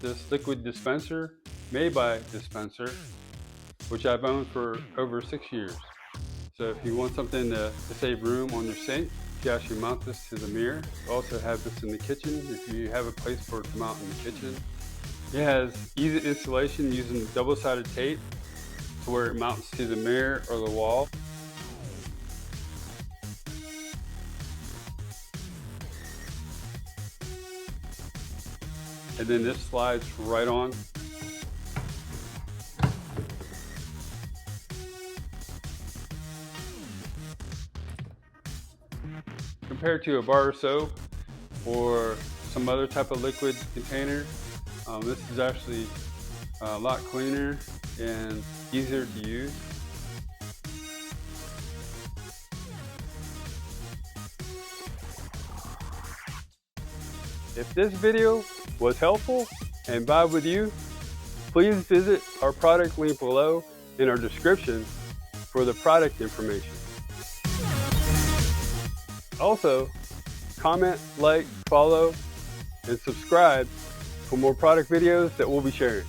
this liquid dispenser made by Dispenser, which I've owned for over 6 years. So if you want something to save room on your sink, you actually mount this to the mirror. You also have this in the kitchen if you have a place for it to mount in the kitchen. It has easy installation using double-sided tape to where it mounts to the mirror or the wall. And then this slides right on. Compared to a bar of soap or some other type of liquid container, this is actually a lot cleaner and easier to use. If this video was helpful and vibe with you, please visit our product link below in our description for the product information. Also, comment, like, follow, and subscribe for more product videos that we'll be sharing.